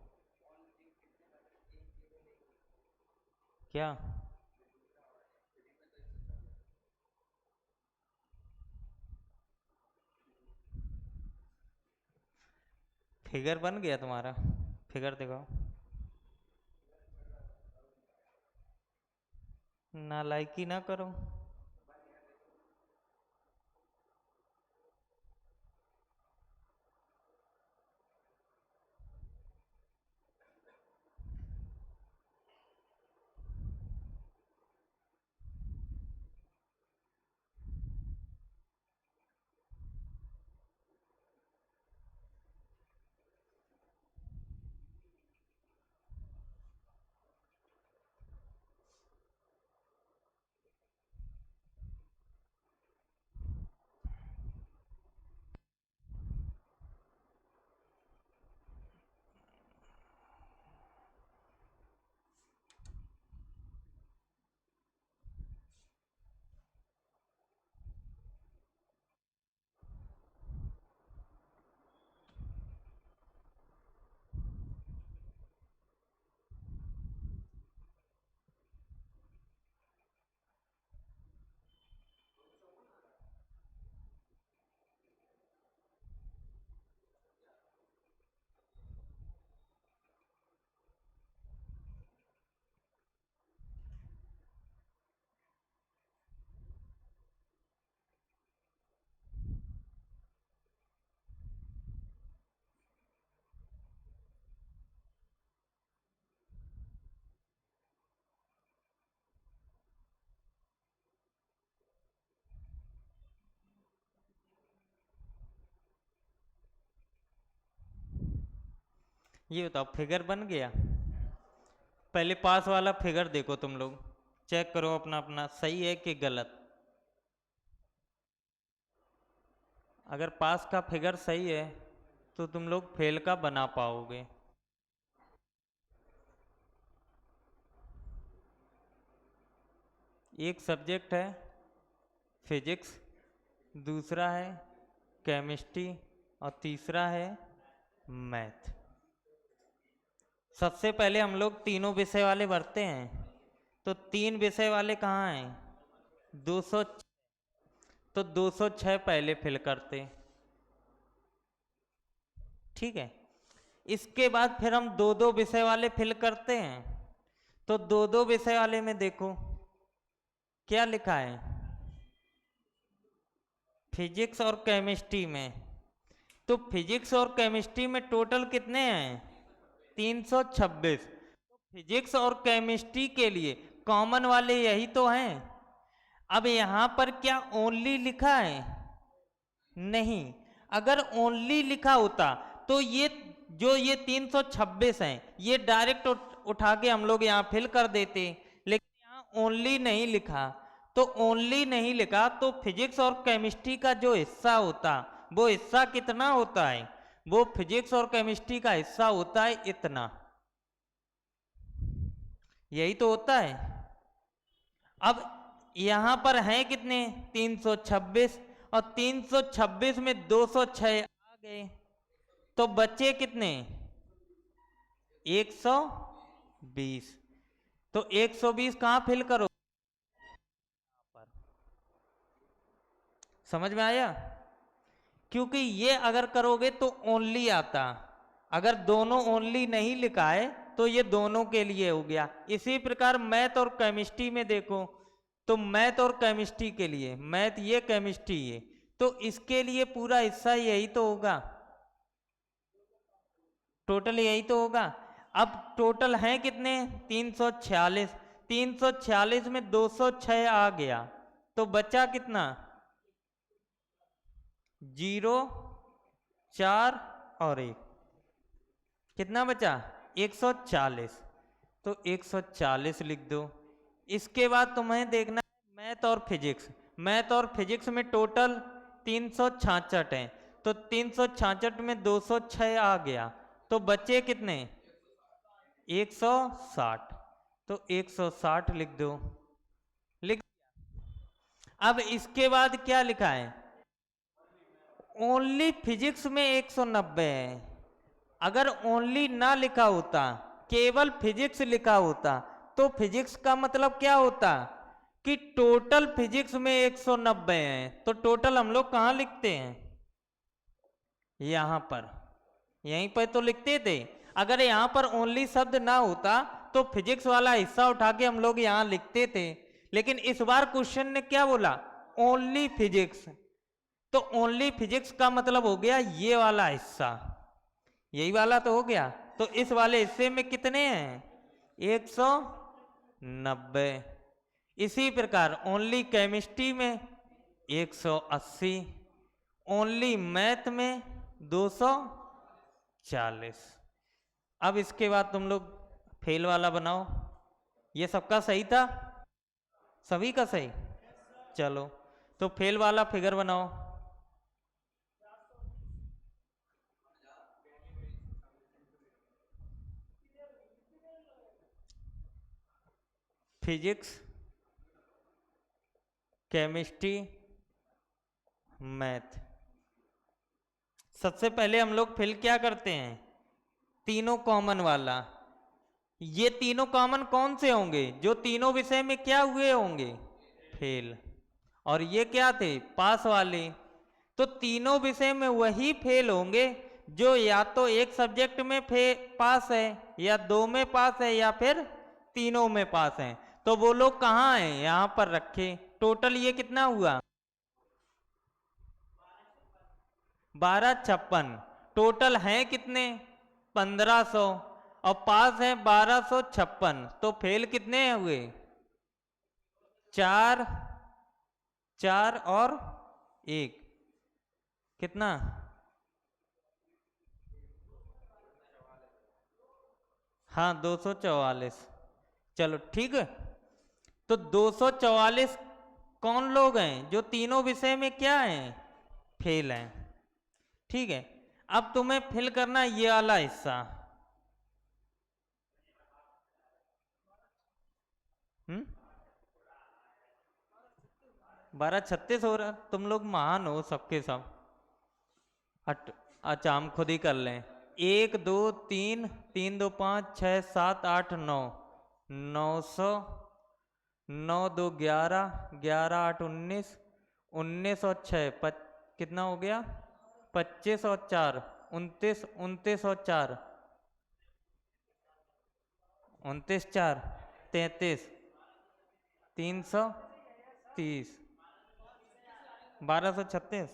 क्या? फिगर बन गया तुम्हारा? फिगर दिखाओ। नालायकी ना करो। ये बताओ फिगर बन गया? पहले पास वाला फिगर देखो, तुम लोग चेक करो अपना अपना सही है कि गलत। अगर पास का फिगर सही है तो तुम लोग फेल का बना पाओगे। एक सब्जेक्ट है फिजिक्स, दूसरा है केमिस्ट्री और तीसरा है मैथ। सबसे पहले हम लोग तीनों विषय वाले भरते हैं, तो 3 विषय वाले कहाँ हैं? 200। तो 206 पहले फिल करते, ठीक है। इसके बाद फिर हम 2-2 विषय वाले फिल करते हैं, तो 2-2 विषय वाले में देखो क्या लिखा है फिजिक्स और केमिस्ट्री में? तो फिजिक्स और केमिस्ट्री में टोटल कितने हैं? 326। तो फिजिक्स और केमिस्ट्री के लिए कॉमन वाले यही तो हैं। अब यहां पर क्या ओनली लिखा है? नहीं। अगर ओनली लिखा होता तो ये जो ये 326 हैं ये डायरेक्ट उठा के हम लोग यहाँ फिल कर देते, लेकिन यहाँ ओनली नहीं लिखा। तो ओनली नहीं लिखा तो फिजिक्स और केमिस्ट्री का जो हिस्सा होता वो हिस्सा कितना होता है? वो फिजिक्स और केमिस्ट्री का हिस्सा होता है इतना। यही तो होता है। अब यहां पर है कितने? 326, और 326 में 206 आ गए तो बचे कितने? 120। तो 120 कहां फिल करो? समझ में आया? क्योंकि ये अगर करोगे तो ओनली आता, अगर दोनों ओनली नहीं लिखा है तो ये दोनों के लिए हो गया। इसी प्रकार मैथ और केमिस्ट्री में देखो, तो मैथ और केमिस्ट्री के लिए, मैथ ये केमिस्ट्री ये, तो इसके लिए पूरा हिस्सा यही तो होगा, टोटल यही तो होगा। अब टोटल है कितने? 346। 346 में 206 आ गया तो बचा कितना? 0, 4 और 1, कितना बचा? 140। तो 140 लिख दो। इसके बाद तुम्हें देखना है मैथ और फिजिक्स। मैथ और फिजिक्स में टोटल 366 है, तो 366 में 206 आ गया तो बचे कितने? 160। तो 160 लिख दो। लिख। अब इसके बाद क्या लिखा है? ओनली फिजिक्स में 190 है। अगर ओनली ना लिखा होता, केवल फिजिक्स लिखा होता, तो फिजिक्स का मतलब क्या होता कि टोटल फिजिक्स में 190 है। तो टोटल हम लोग कहां लिखते हैं? यहां पर, यहीं पर तो लिखते थे। अगर यहां पर ओनली शब्द ना होता तो फिजिक्स वाला हिस्सा उठा के हम लोग यहां लिखते थे, लेकिन इस बार क्वेश्चन ने क्या बोला? Only physics. तो ओनली फिजिक्स का मतलब हो गया ये वाला हिस्सा, यही वाला तो हो गया। तो इस वाले हिस्से में कितने हैं? 190। इसी प्रकार ओनली केमिस्ट्री में 180, ओनली मैथ में 240। अब इसके बाद तुम लोग फेल वाला बनाओ। ये सबका सही था? सभी का सही? चलो तो फेल वाला फिगर बनाओ। Physics, chemistry, math. सबसे पहले हम लोग फिल क्या करते हैं? तीनों कॉमन वाला। ये तीनों कॉमन कौन से होंगे? जो तीनों विषय में क्या हुए होंगे? फेल। और ये क्या थे? पास वाले। तो तीनों विषय में वही फेल होंगे जो या तो एक सब्जेक्ट में पास है, या दो में पास है, या फिर तीनों में पास है। तो वो लोग कहाँ हैं? यहां पर रखे। टोटल ये कितना हुआ? 1256। टोटल हैं कितने? 1500। और पास है 1256। तो फेल कितने हुए? 4, 4 और 1, कितना? हाँ 244। चलो ठीक है। तो 244 कौन लोग हैं जो तीनों विषय में क्या हैं? फेल हैं। ठीक है। अब तुम्हें फिल करना ये वाला हिस्सा। 1236 हो रहा। तुम लोग महान हो सबके सब। अच्छा हम खुद ही कर लें। 1 2 3, 3 2 5 6 7 8 9, 900। 9 2 11, 11 8 19, 19 और 6 कितना हो गया? 25 और 4 29, 29 और 4 29, 4 33, 300। 30, 1236।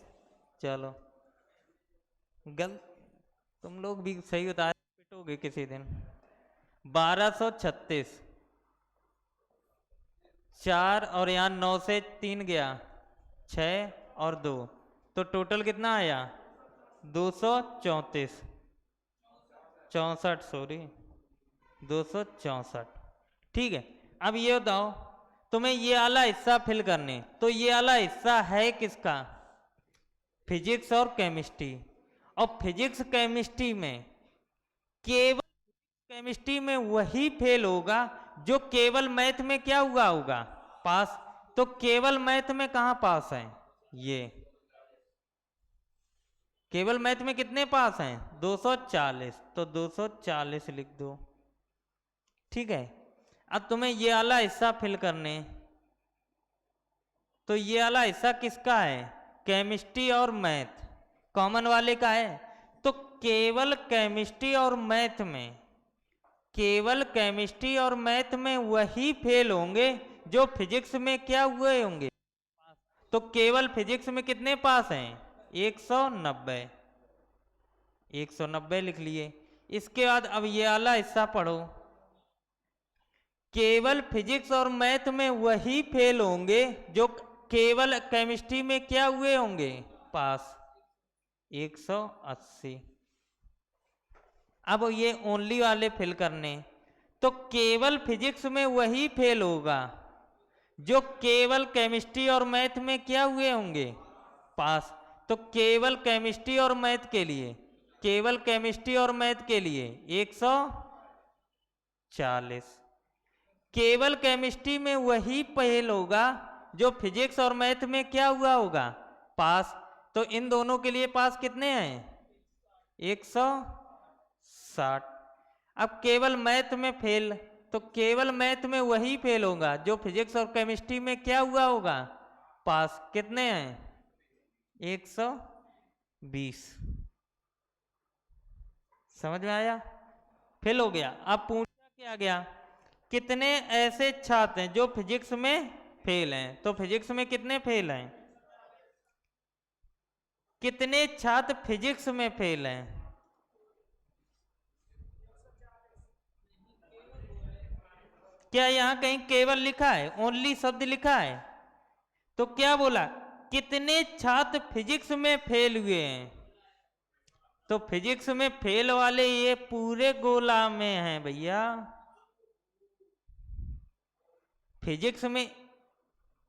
चलो गल तुम लोग भी सही बता रहे, पिटोगे किसी दिन। 1236, 4 और यहाँ 9 से 3 गया, 6 और 2, तो टोटल कितना आया? 234, 64 सॉरी, 264। ठीक है, अब ये बताओ तुम्हें ये वाला हिस्सा फिल करने, तो ये वाला हिस्सा है किसका? फिजिक्स और केमिस्ट्री। और फिजिक्स केमिस्ट्री में केवल केमिस्ट्री में वही फेल होगा जो केवल मैथ में क्या हुआ होगा? पास। तो केवल मैथ में कहां पास है? ये केवल मैथ में कितने पास हैं? 240, तो 240 लिख दो। ठीक है, अब तुम्हें ये वाला हिस्सा फिल करने, तो ये वाला हिस्सा किसका है? केमिस्ट्री और मैथ, कॉमन वाले का है। तो केवल केमिस्ट्री और मैथ में, केवल केमिस्ट्री और मैथ में वही फेल होंगे जो फिजिक्स में क्या हुए होंगे? तो केवल फिजिक्स में कितने पास हैं? 190, 190 लिख लिए। इसके बाद अब ये वाला हिस्सा पढ़ो, केवल फिजिक्स और मैथ में वही फेल होंगे जो केवल केमिस्ट्री में क्या हुए होंगे? पास, 180। अब ये ओनली वाले फिल करने, तो केवल फिजिक्स में वही फेल होगा जो केवल केमिस्ट्री और मैथ में क्या हुए होंगे? पास। तो केवल केमिस्ट्री और मैथ के लिए, केवल केमिस्ट्री और मैथ के लिए 140। केवल केमिस्ट्री में वही फेल होगा जो फिजिक्स और मैथ में क्या हुआ होगा? पास। तो इन दोनों के लिए पास कितने हैं? 160। अब केवल मैथ में फेल, तो केवल मैथ में वही फेल होगा जो फिजिक्स और केमिस्ट्री में क्या हुआ होगा? पास। कितने हैं? 120। समझ में आया? फेल हो गया। अब पूछा क्या गया? कितने ऐसे छात्र हैं जो फिजिक्स में फेल हैं? तो फिजिक्स में कितने फेल हैं? कितने छात्र फिजिक्स में फेल हैं? क्या यहां कहीं केवल लिखा है? ओनली शब्द लिखा है? तो क्या बोला? कितने छात्र फिजिक्स में फेल हुए हैं? तो फिजिक्स में फेल वाले ये पूरे गोला में हैं भैया। फिजिक्स में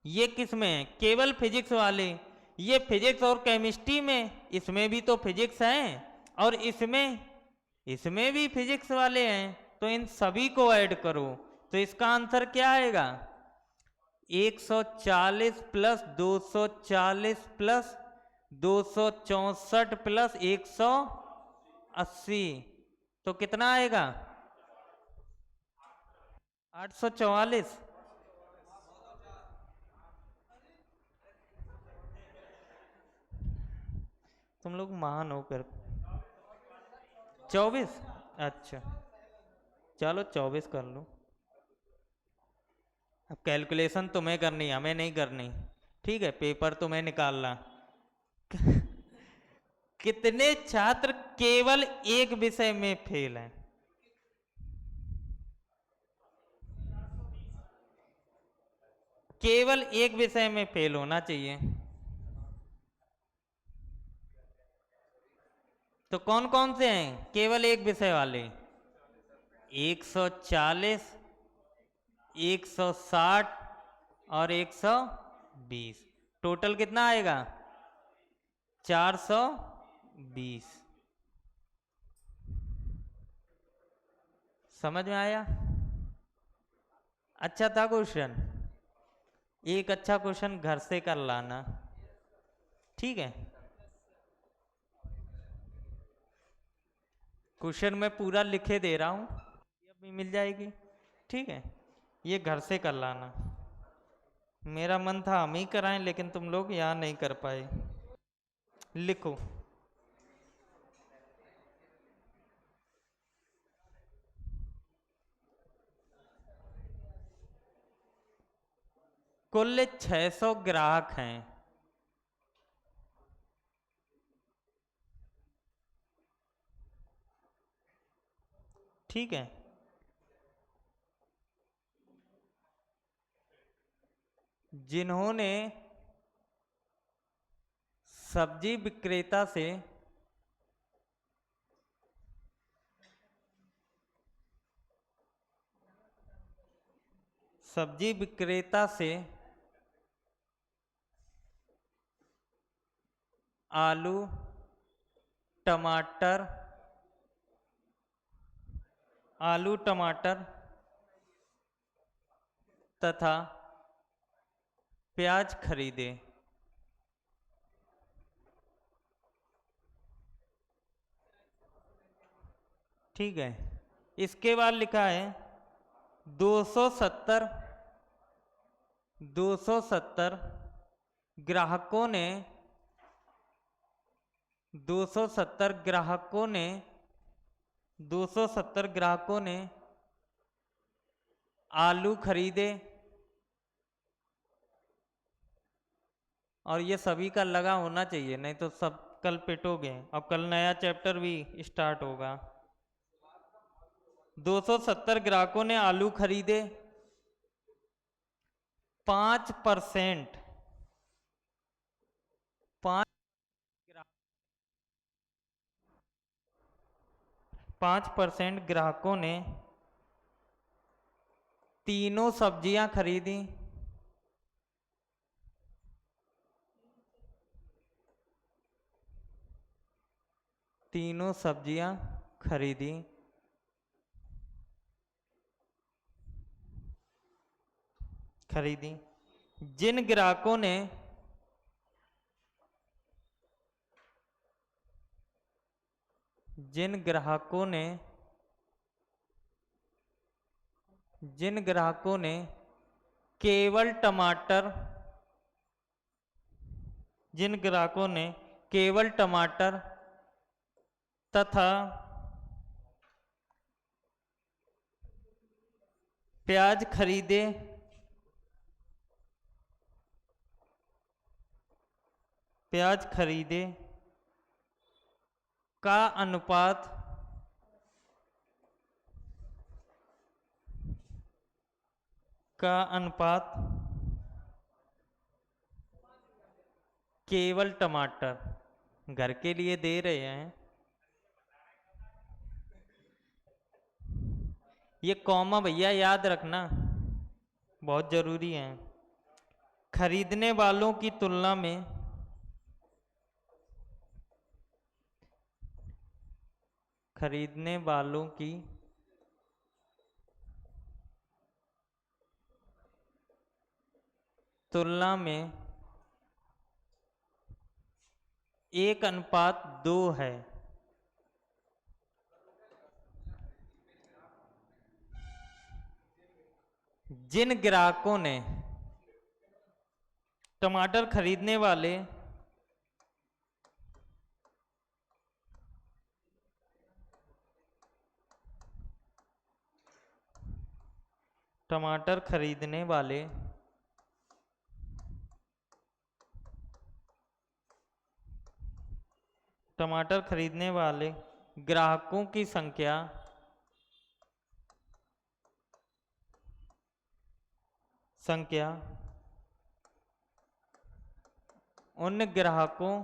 ये किस में है? केवल फिजिक्स वाले। ये फिजिक्स और केमिस्ट्री में, इसमें भी तो फिजिक्स हैं, और इसमें इसमें भी फिजिक्स वाले हैं। तो इन सभी को ऐड करो, तो इसका आंसर क्या आएगा? 140 प्लस 240 प्लस 264 प्लस 180, तो कितना आएगा? 844। तुम लोग महान हो कर। 24? अच्छा, चलो 24 कर लो। अब कैलकुलेशन तुम्हें करनी, हमें नहीं करनी। ठीक है, पेपर तुम्हें निकालना। कितने छात्र केवल एक विषय में फेल हैं? केवल एक विषय में फेल होना चाहिए। तो कौन कौन से हैं केवल एक विषय वाले? 140, 160 और 120। टोटल कितना आएगा? 420। समझ में आया? अच्छा था क्वेश्चन। एक अच्छा क्वेश्चन घर से कर लाना, ठीक है? क्वेश्चन मैं पूरा लिखे दे रहा हूँ, भी मिल जाएगी, ठीक है? ये घर से कर लाना। मेरा मन था हम ही कराएं, लेकिन तुम लोग यहाँ नहीं कर पाए। लिखो। कुल 600 ग्राहक हैं। ठीक है, जिन्होंने सब्जी विक्रेता से सब्जी विक्रेता से आलू, टमाटर तथा प्याज खरीदे। ठीक है, इसके बाद लिखा है 270 ग्राहकों ने 270 ग्राहकों ने आलू खरीदे। और ये सभी का लगा होना चाहिए, नहीं तो सब कल पिटोगे। अब कल नया चैप्टर भी स्टार्ट होगा। 270 ग्राहकों ने आलू खरीदे। 5% 5% ग्राहकों ने तीनों सब्जियां खरीदी। तीनों सब्जियां खरीदी। जिन ग्राहकों ने जिन ग्राहकों ने केवल टमाटर तथा प्याज खरीदे का अनुपात केवल टमाटर घर के लिए दे रहे हैं। ये कॉमा भैया याद रखना, बहुत जरूरी है। खरीदने वालों की तुलना में 1:2 है। जिन ग्राहकों ने टमाटर खरीदने वाले ग्राहकों की संख्या उन ग्राहकों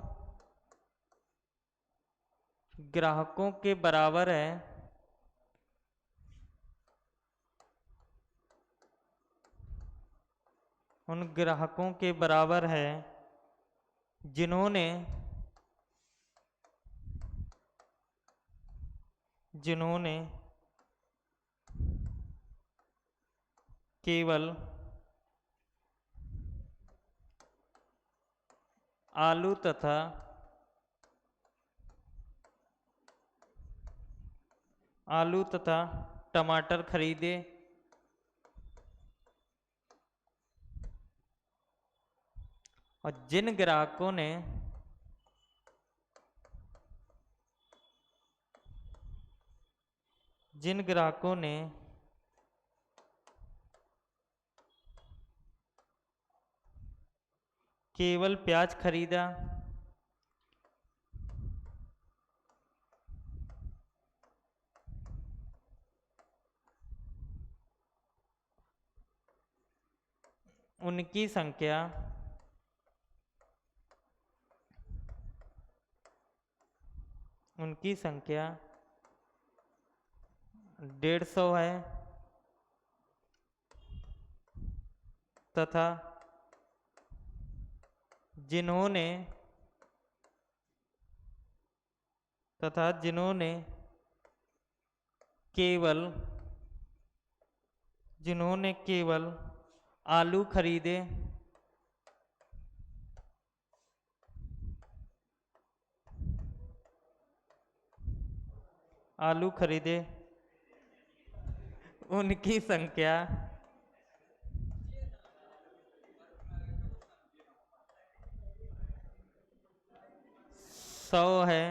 के बराबर है जिन्होंने केवल आलू तथा टमाटर खरीदे। और जिन ग्राहकों ने केवल प्याज खरीदा, उनकी संख्या उनकी संख्या 150 है तथा जिन्होंने केवल आलू खरीदे, उनकी संख्या 100 है।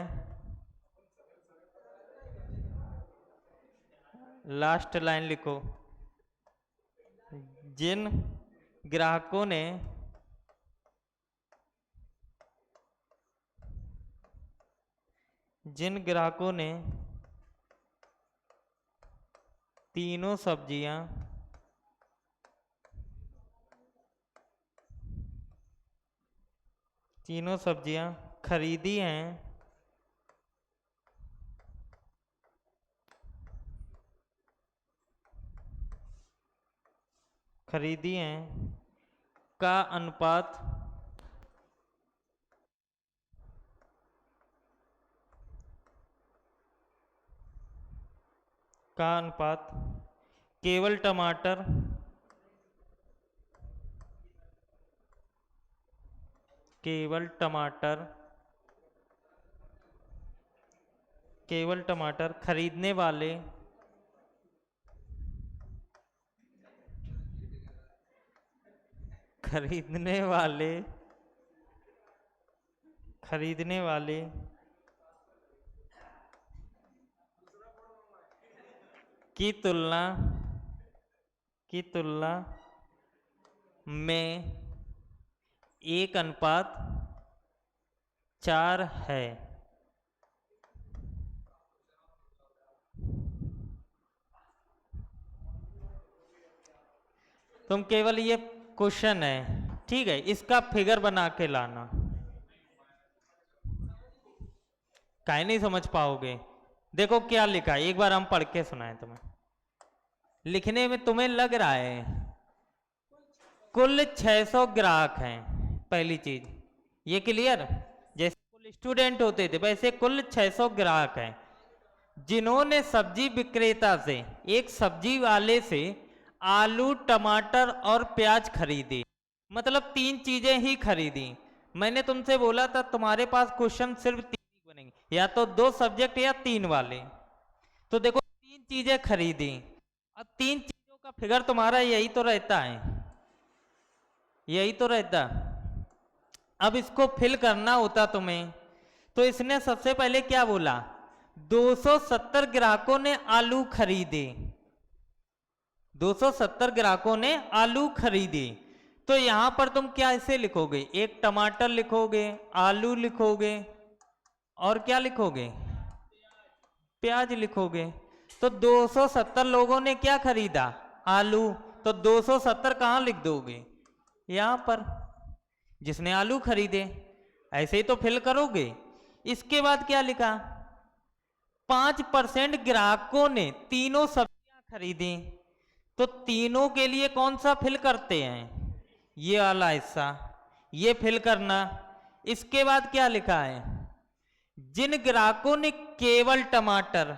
लास्ट लाइन लिखो, जिन ग्राहकों ने तीनों सब्जियां खरीदी हैं, का अनुपात केवल टमाटर खरीदने वाले की तुलना में 1:4 है। तुम केवल ये क्वेश्चन है, ठीक है, इसका फिगर बना के लाना, काहे नहीं समझ पाओगे। देखो क्या लिखा है, एक बार हम पढ़ के सुनाएं तुम्हें। लिखने में तुम्हें लग रहा है कुल 600 ग्राहक हैं, पहली चीज ये क्लियर। जैसे कुल स्टूडेंट होते थे वैसे कुल 600 ग्राहक हैं, जिन्होंने सब्जी विक्रेता से, एक सब्जी वाले से आलू, टमाटर और प्याज खरीदे। मतलब 3 चीजें ही खरीदी। मैंने तुमसे बोला था तुम्हारे पास क्वेश्चन सिर्फ 3 ही बनेंगे, या तो 2 सब्जेक्ट या 3 वाले। तो देखो 3 चीजें खरीदी, अब 3 चीजों का फिगर तुम्हारा यही तो रहता है, अब इसको फिल करना होता तुम्हें। तो इसने सबसे पहले क्या बोला, 270 ग्राहकों ने आलू खरीदे, 270 ग्राहकों ने आलू खरीदे। तो यहां पर तुम क्या इसे लिखोगे, एक टमाटर लिखोगे, आलू लिखोगे और क्या लिखोगे, प्याज लिखोगे। तो 270 लोगों ने क्या खरीदा, आलू, तो 270 कहां लिख दोगे, यहां पर, जिसने आलू खरीदे। ऐसे ही तो फिल करोगे। इसके बाद क्या लिखा, 5% ग्राहकों ने तीनों सब्जियां खरीदी। तो तीनों के लिए कौन सा फिल करते हैं, ये वाला हिस्सा, ये फिल करना। इसके बाद क्या लिखा है, जिन ग्राहकों ने केवल टमाटर,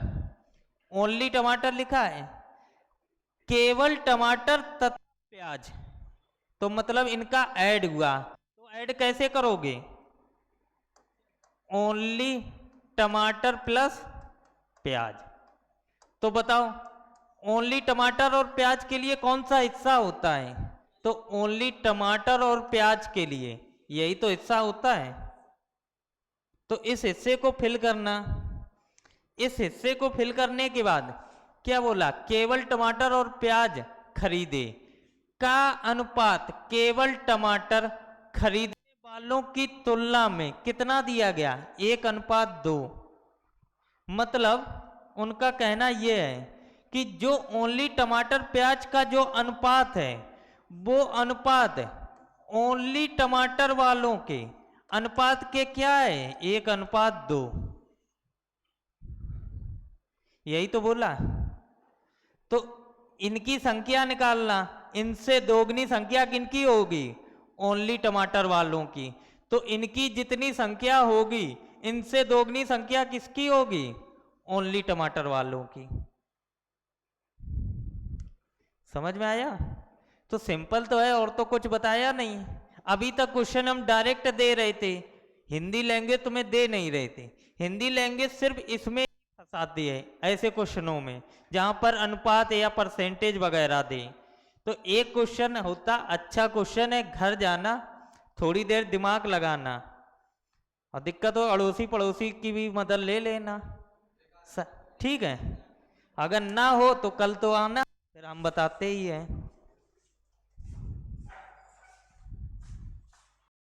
ओनली टमाटर लिखा है, केवल टमाटर तथा प्याज, तो मतलब इनका ऐड हुआ। तो ऐड कैसे करोगे, ओनली टमाटर प्लस प्याज। तो बताओ ओनली टमाटर और प्याज के लिए कौन सा हिस्सा होता है, तो ओनली टमाटर और प्याज के लिए यही तो हिस्सा होता है। तो इस हिस्से को फिल करना। इस हिस्से को फिल करने के बाद क्या बोला, केवल टमाटर और प्याज खरीदे का अनुपात केवल टमाटर खरीदने वालों की तुलना में कितना दिया गया, 1:2। मतलब उनका कहना यह है कि जो ओनली टमाटर प्याज का जो अनुपात है, वो अनुपात ओनली टमाटर वालों के अनुपात के क्या है, 1:2। यही तो बोला। तो इनकी संख्या निकालना, इनसे दोगुनी संख्या किनकी होगी, ओनली टमाटर वालों की। तो इनकी जितनी संख्या होगी, इनसे दोगुनी संख्या किसकी होगी, ओनली टमाटर वालों की। समझ में आया? तो सिंपल तो है, और तो कुछ बताया नहीं। अभी तक क्वेश्चन हम डायरेक्ट दे रहे थे, हिंदी लैंग्वेज तुम्हें दे नहीं रहे थे। हिंदी लैंग्वेज सिर्फ इसमें फंसाती है, ऐसे क्वेश्चनों में जहां पर अनुपात या परसेंटेज वगैरह दे। तो एक क्वेश्चन होता, अच्छा क्वेश्चन है, घर जाना, थोड़ी देर दिमाग लगाना, और दिक्कत हो अड़ोसी पड़ोसी की भी मदद ले लेना। ठीक है, अगर ना हो तो कल तो आना, फिर हम बताते ही हैं।